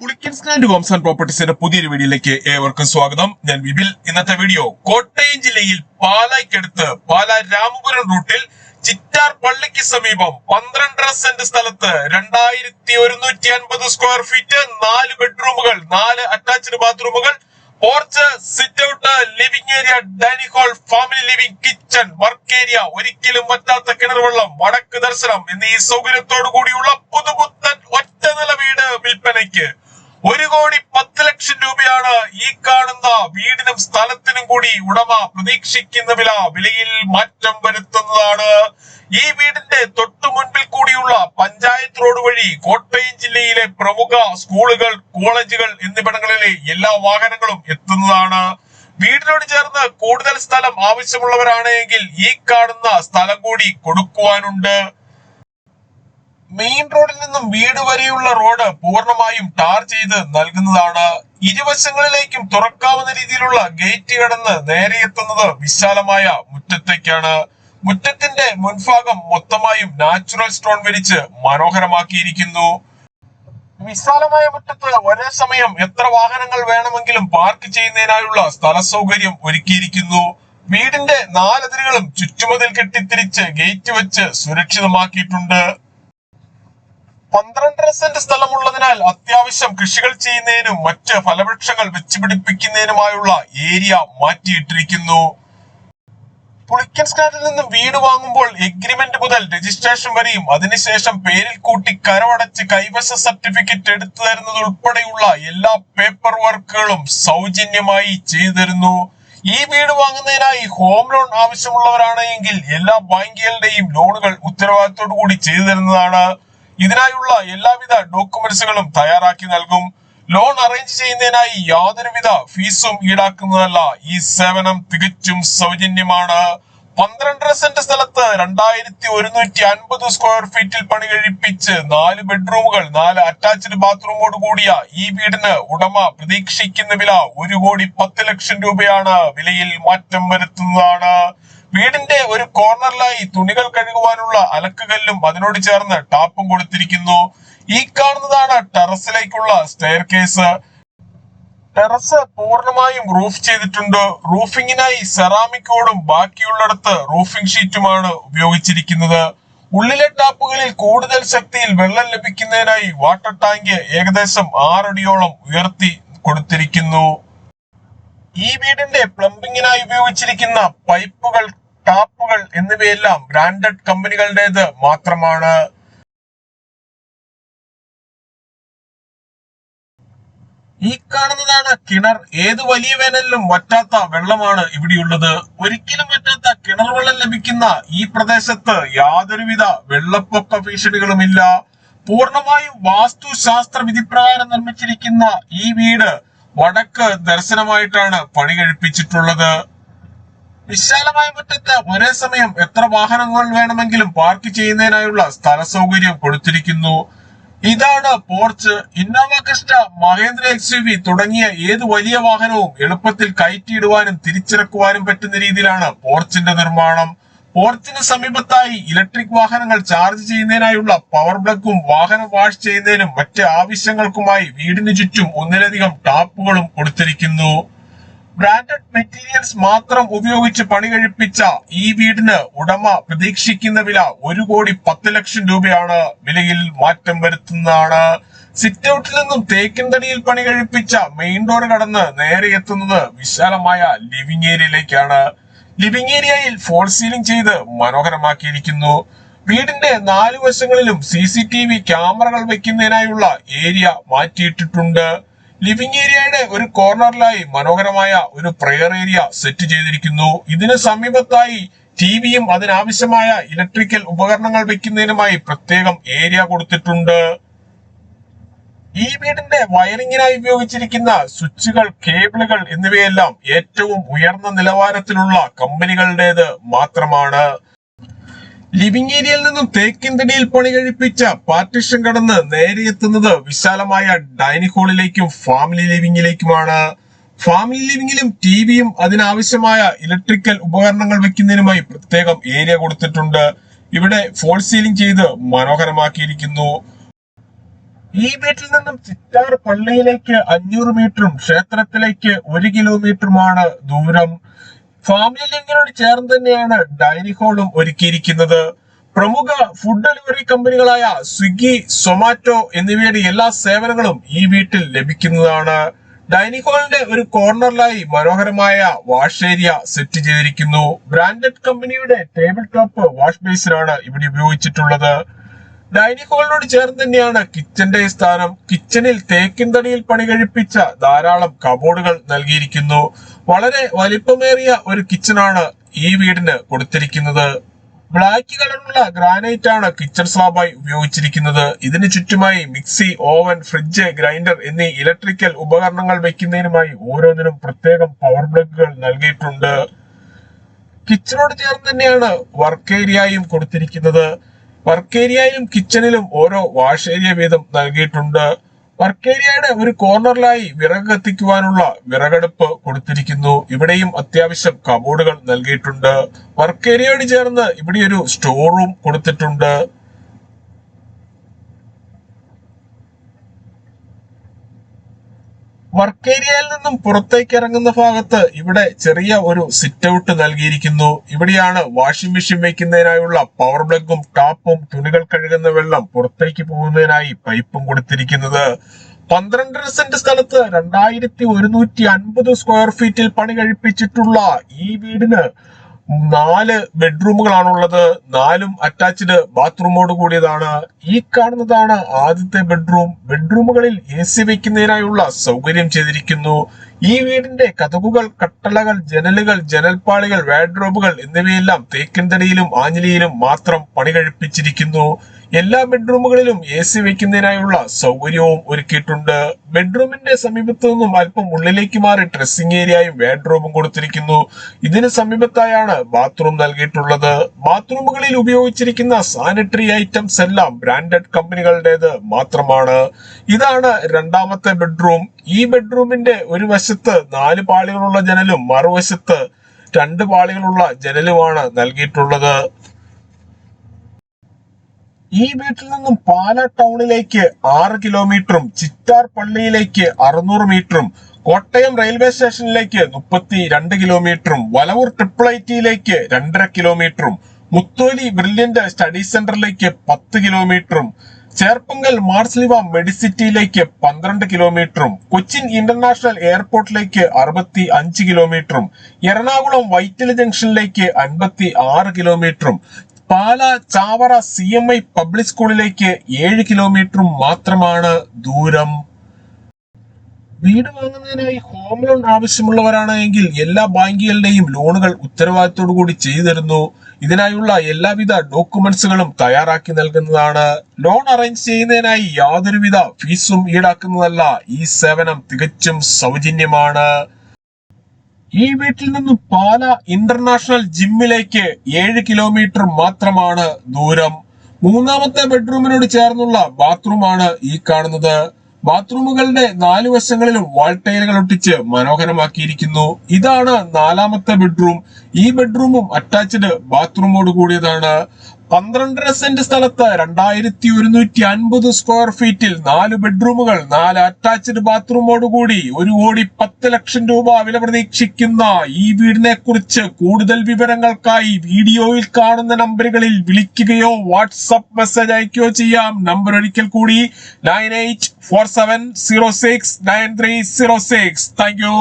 Pulickans and Holmes and പ്രോപ്പർട്ടീസിന്റെ പുതിയൊരു വീഡിയോയിലേക്ക് ഏവർക്കും സ്വാഗതം. ഞാൻ വിപിൽ. ഇന്നത്തെ വീഡിയോ കോട്ടയം ജില്ലയിൽ പാലായ്ക്കടുത്ത് പാലാ രാമപുരം റൂട്ടിൽ ചിറ്റാർ പള്ളിക്ക് സമീപം 12.5 സെന്റ് സ്ഥലത്ത് 2150 സ്ക്വയർ ഫീറ്റ് 4 ബെഡ്റൂമുകൾ, 4 അറ്റാച്ച്ഡ് ബാത്റൂമുകൾ, porch, sit out, living area, dining hall, family living, kitchen, work area, ഒരിക്കലും പറ്റാത്ത കിണർവെള്ളം, വടക്ക് ദർശനം എന്നീ സൗകര്യത്തോടു കൂടിയുള്ള പുതുപുത്തൻ ഒറ്റ നില വീട് വിൽപ്പനയ്ക്ക്. 1,10,00,000 രൂപയാണ് ഈ കാണുന്ന വീടിനും സ്ഥലത്തിനും കൂടി ഉടമ പ്രതീക്ഷിക്കുന്ന വിലയിൽ മാറ്റം വരുത്തുന്നതാണ്. ഈ വീടിന്റെ തൊട്ടു മുൻപിൽ കൂടിയുള്ള പഞ്ചായത്ത് റോഡ് വഴി കോട്ടയം ജില്ലയിലെ പ്രമുഖ സ്കൂളുകൾ, കോളേജുകൾ എന്നിവിടങ്ങളിലെ എല്ലാ വാഹനങ്ങളും എത്തുന്നതാണ്. വീടിനോട് ചേർന്ന് കൂടുതൽ സ്ഥലം ആവശ്യമുള്ളവരാണെങ്കിൽ ഈ കാണുന്ന സ്ഥലം കൂടി കൊടുക്കുവാനുണ്ട്. മെയിൻ റോഡിൽ നിന്നും വീട് വരെയുള്ള റോഡ് പൂർണ്ണമായും ടാർ ചെയ്ത് നൽകുന്നതാണ്. ഇരുവശങ്ങളിലേക്കും തുറക്കാവുന്ന രീതിയിലുള്ള ഗേറ്റ് കടന്ന് നേരെ എത്തുന്നത് വിശാലമായ മുറ്റത്തേക്കാണ്. മുറ്റത്തിന്റെ മുൻഭാഗം മൊത്തമായും നാച്ചുറൽ സ്റ്റോൺ വിരിച്ച് മനോഹരമാക്കിയിരിക്കുന്നു. വിശാലമായ മുറ്റത്ത് ഒരേ സമയം എത്ര വാഹനങ്ങൾ വേണമെങ്കിലും പാർക്ക് ചെയ്യുന്നതിനായുള്ള സ്ഥല സൗകര്യം ഒരുക്കിയിരിക്കുന്നു. വീടിന്റെ 4 അതിരുകളും ചുറ്റുമതിൽ കെട്ടിത്തിരിച്ച് ഗേറ്റ് വെച്ച് സുരക്ഷിതമാക്കിയിട്ടുണ്ട്. 12.5 സെന്റ് സ്ഥലമുള്ളതിനാൽ അത്യാവശ്യം കൃഷികൾ ചെയ്യുന്നതിനും മറ്റ് ഫലവൃക്ഷങ്ങൾ വെച്ചുപിടിപ്പിക്കുന്നതിനുമായുള്ള ഏരിയ മാറ്റിയിട്ടിരിക്കുന്നു. പുളിക്കൻ സ്റ്റാൻഡിൽ നിന്നും വീട് വാങ്ങുമ്പോൾ എഗ്രിമെന്റ് മുതൽ രജിസ്ട്രേഷൻ വരെയും അതിനുശേഷം പേരിൽ കൂട്ടി കരമടച്ച് കൈവശ സർട്ടിഫിക്കറ്റ് എടുത്തു തരുന്നത് ഉൾപ്പെടെയുള്ള എല്ലാ പേപ്പർ വർക്കുകളും സൗജന്യമായി ചെയ്തു തരുന്നു. ഈ വീട് വാങ്ങുന്നതിനായി ഹോം ലോൺ ആവശ്യമുള്ളവരാണെങ്കിൽ എല്ലാ ബാങ്കുകളുടെയും ലോണുകൾ ഉത്തരവാദിത്തോടു കൂടി ചെയ്തു തരുന്നതാണ്. ഇതിനായുള്ള എല്ലാവിധ ഡോക്യുമെന്റ്സുകളും തയ്യാറാക്കി നൽകും. ലോൺ അറേഞ്ച് ചെയ്യുന്നതിനായി യാതൊരുവിധ ഫീസും ഈടാക്കുന്നതല്ല. ഈ സേവനം തികച്ചും സൗജന്യമാണ്. 12.5 സെന്റ് സ്ഥലത്ത് 2150 സ്ക്വയർ ഫീറ്റിൽ പണി കഴിപ്പിച്ച് 4 ബെഡ്റൂമുകൾ, 4 അറ്റാച്ച്ഡ് ബാത്റൂമോട് കൂടിയ ഈ വീടിന് ഉടമ പ്രതീക്ഷിക്കുന്ന വില 1,10,00,000 രൂപയാണ്. വിലയിൽ മാറ്റം വരുത്തുന്നതാണ്. വീടിന്റെ ഒരു കോർണറിലായി തുണികൾ കഴുകുവാനുള്ള അലക്കുകല്ലും അതിനോട് ചേർന്ന് ടാപ്പും കൊടുത്തിരിക്കുന്നു. ഈ കാണുന്നതാണ് ടെറസിലേക്കുള്ള സ്റ്റെയർ കേസ്. ടെറസ് പൂർണ്ണമായും റൂഫ് ചെയ്തിട്ടുണ്ട്. റൂഫിങ്ങിനായി സെറാമിക് ഓടും ബാക്കിയുള്ളിടത്ത് റൂഫിംഗ് ഷീറ്റുമാണ് ഉപയോഗിച്ചിരിക്കുന്നത്. ഉള്ളിലെ ടാപ്പുകളിൽ കൂടുതൽ ശക്തിയിൽ വെള്ളം ലഭിക്കുന്നതിനായി വാട്ടർ ടാങ്ക് ഏകദേശം 6 അടിയോളം ഉയർത്തി കൊടുത്തിരിക്കുന്നു. ഈ വീടിന്റെ പ്ലംബിങ്ങിനായി ഉപയോഗിച്ചിരിക്കുന്ന പൈപ്പുകൾ, ടാപ്പുകൾ എന്നിവയെല്ലാം ബ്രാൻഡഡ് കമ്പനികളുടേത് മാത്രമാണ്. ഈ കാണുന്നതാണ് കിണർ. ഏത് വലിയ വേനലിലും വറ്റാത്ത വെള്ളമാണ് ഇവിടെയുള്ളത്. ഒരിക്കലും വറ്റാത്ത കിണർ വെള്ളം ലഭിക്കുന്ന ഈ പ്രദേശത്ത് യാതൊരുവിധ വെള്ളപ്പൊക്ക ഭീഷണികളുമില്ല. പൂർണ്ണമായും വാസ്തുശാസ്ത്ര വിധിപ്രകാരം നിർമ്മിച്ചിരിക്കുന്ന ഈ വീട് വടക്ക് ദർശനമായിട്ടാണ് പണി കഴിപ്പിച്ചിട്ടുള്ളത്. വിശാലമായ മുറ്റത്ത് ഒരേ സമയം എത്ര വാഹനങ്ങൾ വേണമെങ്കിലും പാർക്ക് ചെയ്യുന്നതിനായുള്ള സ്ഥല സൗകര്യം കൊടുത്തിരിക്കുന്നു. ഇതാണ് porch. Innova, Crysta, Mahendra XUV തുടങ്ങിയ ഏത് വലിയ വാഹനവും എളുപ്പത്തിൽ കയറ്റിയിടുവാനും തിരിച്ചിറക്കുവാനും പറ്റുന്ന രീതിയിലാണ് പോർച്ചിന്റെ നിർമ്മാണം. പോർച്ചിന് സമീപത്തായി ഇലക്ട്രിക് വാഹനങ്ങൾ ചാർജ് ചെയ്യുന്നതിനായുള്ള പവർ പ്ലഗും വാഹനം വാഷ് ചെയ്യുന്നതിനും മറ്റ് ആവശ്യങ്ങൾക്കുമായി വീടിന് ചുറ്റും ഒന്നിലധികം ടാപ്പുകളും കൊടുത്തിരിക്കുന്നു. ബ്രാൻഡഡ് മെറ്റീരിയൽസ് മാത്രം ഉപയോഗിച്ച് പണി കഴിപ്പിച്ച ഈ വീടിന് ഉടമ പ്രതീക്ഷിക്കുന്ന വില 1,10,00,000 രൂപയാണ്. വിലയിൽ മാറ്റം വരുത്തുന്നതാണ്. സിറ്റ് ഔട്ടിൽ നിന്നും തേക്കിൻ തടിയിൽ പണി കഴിപ്പിച്ച മെയിൻ ഡോർ കടന്ന് നേരെ എത്തുന്നത് വിശാലമായ ലിവിംഗ് ഏരിയയിലേക്കാണ്. ലിവിംഗ് ഏരിയയിൽ ഫോൾ സീലിംഗ് ചെയ്ത് മനോഹരമാക്കിയിരിക്കുന്നു. വീടിന്റെ 4 വശങ്ങളിലും CCTV ക്യാമറകൾ വെക്കുന്നതിനായുള്ള ഏരിയ മാറ്റിയിട്ടിട്ടുണ്ട്. ലിവിംഗ് ഏരിയയുടെ ഒരു കോർണറിലായി മനോഹരമായ ഒരു പ്രെയർ ഏരിയ സെറ്റ് ചെയ്തിരിക്കുന്നു. ഇതിന് സമീപത്തായി ടിവിയും അതിനാവശ്യമായ ഇലക്ട്രിക്കൽ ഉപകരണങ്ങൾ വെക്കുന്നതിനുമായി പ്രത്യേകം ഏരിയ കൊടുത്തിട്ടുണ്ട്. ഈ വീടിന്റെ വയറിങ്ങിനായി ഉപയോഗിച്ചിരിക്കുന്ന സ്വിച്ചുകൾ, കേബിളുകൾ എന്നിവയെല്ലാം ഏറ്റവും ഉയർന്ന നിലവാരത്തിലുള്ള കമ്പനികളുടേത് മാത്രമാണ്. ലിവിംഗ് ഏരിയയിൽ നിന്നും തേക്കിൻ തടിയിൽ പണി കഴിപ്പിച്ച പാർട്ടീഷൻ കടന്ന് നേരെ എത്തുന്നത് വിശാലമായ ഡൈനിങ് ഹാളിലേക്കും ഫാമിലി ലിവിംഗിലേക്കുമാണ്. ഫാമിലി ലിവിംഗിലും ടിവിയും അതിനാവശ്യമായ ഇലക്ട്രിക്കൽ ഉപകരണങ്ങൾ വെക്കുന്നതിനുമായി പ്രത്യേകം ഏരിയ കൊടുത്തിട്ടുണ്ട്. ഇവിടെ ഫോൾ സീലിംഗ് ചെയ്ത് മനോഹരമാക്കിയിരിക്കുന്നു. ഈ വീട്ടിൽ നിന്നും ചിറ്റാർ പള്ളിയിലേക്ക് 500 മീറ്ററും ക്ഷേത്രത്തിലേക്ക് 1 കിലോമീറ്ററുമാണ് ദൂരം. ഫാമിലി ലിങ്കിനോട് ചേർന്ന് തന്നെയാണ് ഡൈനിങ് ഹാളും ഒരുക്കിയിരിക്കുന്നത്. പ്രമുഖ ഫുഡ് ഡെലിവറി കമ്പനികളായ സ്വിഗ്ഗി, സൊമാറ്റോ എന്നിവയുടെ എല്ലാ സേവനങ്ങളും ഈ വീട്ടിൽ ലഭിക്കുന്നതാണ്. ഡൈനിങ് ഹാളിന്റെ ഒരു കോർണറിലായി മനോഹരമായ വാഷ് ഏരിയ സെറ്റ് ചെയ്തിരിക്കുന്നു. ബ്രാൻഡഡ് കമ്പനിയുടെ ടേബിൾ ടോപ്പ് വാഷ് ബേസിനാണ് ഇവിടെ ഉപയോഗിച്ചിട്ടുള്ളത്. ഡൈനിങ് ഹാളിനോട് ചേർന്ന് തന്നെയാണ് കിച്ചന്റെ സ്ഥാനം. കിച്ചണിൽ തേക്കിൻ തടിയിൽ പണി കഴിപ്പിച്ച ധാരാളം കബോർഡുകൾ നൽകിയിരിക്കുന്നു. വളരെ വലിപ്പമേറിയ ഒരു കിച്ചണാണ് ഈ വീടിന് കൊടുത്തിരിക്കുന്നത്. ബ്ലാക്ക് കളറുള്ള ഗ്രാനൈറ്റ് ആണ് കിച്ചൺ സ്ലാബായി ഉപയോഗിച്ചിരിക്കുന്നത്. ഇതിന് ചുറ്റുമായി മിക്സി, ഓവൻ, ഫ്രിഡ്ജ്, ഗ്രൈൻഡർ എന്നീ ഇലക്ട്രിക്കൽ ഉപകരണങ്ങൾ വെക്കുന്നതിനുമായി ഓരോന്നിനും പ്രത്യേകം പവർ പ്ലഗുകൾ നൽകിയിട്ടുണ്ട്. കിച്ചണോട് ചേർന്ന് തന്നെയാണ് വർക്ക് ഏരിയയും കൊടുത്തിരിക്കുന്നത്. വർക്ക് ഏരിയയിലും കിച്ചണിലും ഓരോ വാഷ് ഏരിയ വീതം നൽകിയിട്ടുണ്ട്. വർക്ക് ഏരിയയുടെ ഒരു കോർണറിലായി വിറക് കത്തിക്കുവാനുള്ള വിറകടുപ്പ് കൊടുത്തിരിക്കുന്നു. ഇവിടെയും അത്യാവശ്യം കബോർഡുകൾ നൽകിയിട്ടുണ്ട്. വർക്ക് ഏരിയയോട് ചേർന്ന് ഇവിടെ ഒരു സ്റ്റോർ റൂം കൊടുത്തിട്ടുണ്ട്. വർക്ക് ഏരിയയിൽ നിന്നും പുറത്തേക്ക് ഇറങ്ങുന്ന ഭാഗത്ത് ഇവിടെ ചെറിയ ഒരു സിറ്റ് ഔട്ട് നൽകിയിരിക്കുന്നു. ഇവിടെയാണ് വാഷിംഗ് മെഷീൻ വെക്കുന്നതിനായുള്ള പവർ പ്ലഗും ടാപ്പും തുണികൾ കഴുകുന്ന വെള്ളം പുറത്തേക്ക് പോകുന്നതിനായി പൈപ്പും കൊടുത്തിരിക്കുന്നത്. 12 സെന്റ് സ്ഥലത്ത് 2150 സ്ക്വയർ ഫീറ്റിൽ പണി കഴിപ്പിച്ചിട്ടുള്ള ഈ വീടിന് 4 ബെഡ്റൂമുകളാണുള്ളത്. 4ഉം അറ്റാച്ച്ഡ് ബാത്റൂമോട് കൂടിയതാണ്. ഈ കാണുന്നതാണ് ആദ്യത്തെ ബെഡ്റൂം. ബെഡ്റൂമുകളിൽ AC വെക്കുന്നതിനായുള്ള സൗകര്യം ചെയ്തിരിക്കുന്നു. ഈ വീടിന്റെ കതകുകൾ, കട്ടളകൾ, ജനലുകൾ, ജനൽപ്പാളികൾ, വാർഡ്രോബുകൾ എന്നിവയെല്ലാം തേക്കിൻ തടിയിലും ആഞ്ഞിലിയിലും മാത്രം പണി കഴിപ്പിച്ചിരിക്കുന്നു. എല്ലാ ബെഡ്റൂമുകളിലും AC വെക്കുന്നതിനായുള്ള സൗകര്യവും ഒരുക്കിയിട്ടുണ്ട്. ബെഡ്റൂമിന്റെ സമീപത്തു നിന്നും അല്പം ഉള്ളിലേക്ക് മാറി ഡ്രസ്സിംഗ് ഏരിയയും വാർഡ്രോബും കൊടുത്തിരിക്കുന്നു. ഇതിന് സമീപത്തായാണ് ബാത്റൂം നൽകിയിട്ടുള്ളത്. ബാത്റൂമുകളിൽ ഉപയോഗിച്ചിരിക്കുന്ന സാനിറ്ററി ഐറ്റംസ് എല്ലാം ബ്രാൻഡഡ് കമ്പനികളുടേത് മാത്രമാണ്. ഇതാണ് രണ്ടാമത്തെ ബെഡ്റൂം. ഈ ബെഡ്റൂമിന്റെ ഒരു വശത്ത് 4 പാളികളുള്ള ജനലും മറുവശത്ത് 2 പാളികളുള്ള ജനലുമാണ് നൽകിയിട്ടുള്ളത്. ഈ വീട്ടിൽ നിന്നും പാലാ ടൗണിലേക്ക് 6 കിലോമീറ്ററും ചിറ്റാർ പള്ളിയിലേക്ക് 600 മീറ്ററും കോട്ടയം റെയിൽവേ സ്റ്റേഷനിലേക്ക് 32 കിലോമീറ്ററും വലവൂർ ട്രിപ്പിൾ ഐറ്റിയിലേക്ക് 2.5 കിലോമീറ്ററും മുത്തോലി ബ്രില്യന്റ് സ്റ്റഡി സെന്ററിലേക്ക് 10 കിലോമീറ്ററും ചേർപ്പങ്കൽ മാർസ്ലിവ മെഡിസിറ്റിയിലേക്ക് 12 കിലോമീറ്ററും കൊച്ചിൻ ഇന്റർനാഷണൽ എയർപോർട്ടിലേക്ക് 65 കിലോമീറ്ററും എറണാകുളം വൈറ്റില ജംഗ്ഷനിലേക്ക് 56 കിലോമീറ്ററും പാല ചാവറ CMI പബ്ലിക് സ്കൂളിലേക്ക് 7 കിലോമീറ്ററും മാത്രമാണ് ദൂരം. വീട് വാങ്ങുന്നതിനായി ഹോം ലോൺ ആവശ്യമുള്ളവരാണ് എങ്കിൽ എല്ലാ ബാങ്കുകളുടെയും ലോണുകൾ ഉത്തരവാദിത്തോടു കൂടി ചെയ്തു തരുന്നു. ഇതിനായുള്ള എല്ലാവിധ ഡോക്യുമെന്റ്സുകളും തയ്യാറാക്കി നൽകുന്നതാണ്. ലോൺ അറേഞ്ച് ചെയ്യുന്നതിനായി യാതൊരുവിധ ഫീസും ഈടാക്കുന്നതല്ല. ഈ സേവനം തികച്ചും സൗജന്യമാണ്. ഈ വീട്ടിൽ നിന്നും പാല ഇന്റർനാഷണൽ ജിമ്മിലേക്ക് 7 കിലോമീറ്റർ മാത്രമാണ് ദൂരം. മൂന്നാമത്തെ ബെഡ്റൂമിനോട് ചേർന്നുള്ള ബാത്റൂമാണ് ഈ കാണുന്നത്. ബാത്റൂമുകളുടെ 4 വശങ്ങളിലും വാൾ ടൈലുകൾ ഒട്ടിച്ച് മനോഹരമാക്കിയിരിക്കുന്നു. ഇതാണ് 4ാമത്തെ ബെഡ്റൂം. ഈ ബെഡ്റൂമും അറ്റാച്ച്ഡ് ബാത്റൂമോട് കൂടിയതാണ്. 12 സെന്റ് സ്ഥലത്ത് 2150 സ്ക്വയർ ഫീറ്റിൽ 4 ബെഡ്റൂമുകൾ, 4 അറ്റാച്ച്ഡ് ബാത്റൂമോട് കൂടി 1,10,00,000 രൂപ വില പ്രതീക്ഷിക്കുന്ന ഈ വീടിനെ കുറിച്ച് കൂടുതൽ വിവരങ്ങൾക്കായി വീഡിയോയിൽ കാണുന്ന നമ്പറുകളിൽ വിളിക്കുകയോ വാട്സ്ആപ്പ് മെസ്സേജ് അയക്കുകയോ ചെയ്യാം. നമ്പർ ഒരിക്കൽ കൂടി 9847069306. Thank you.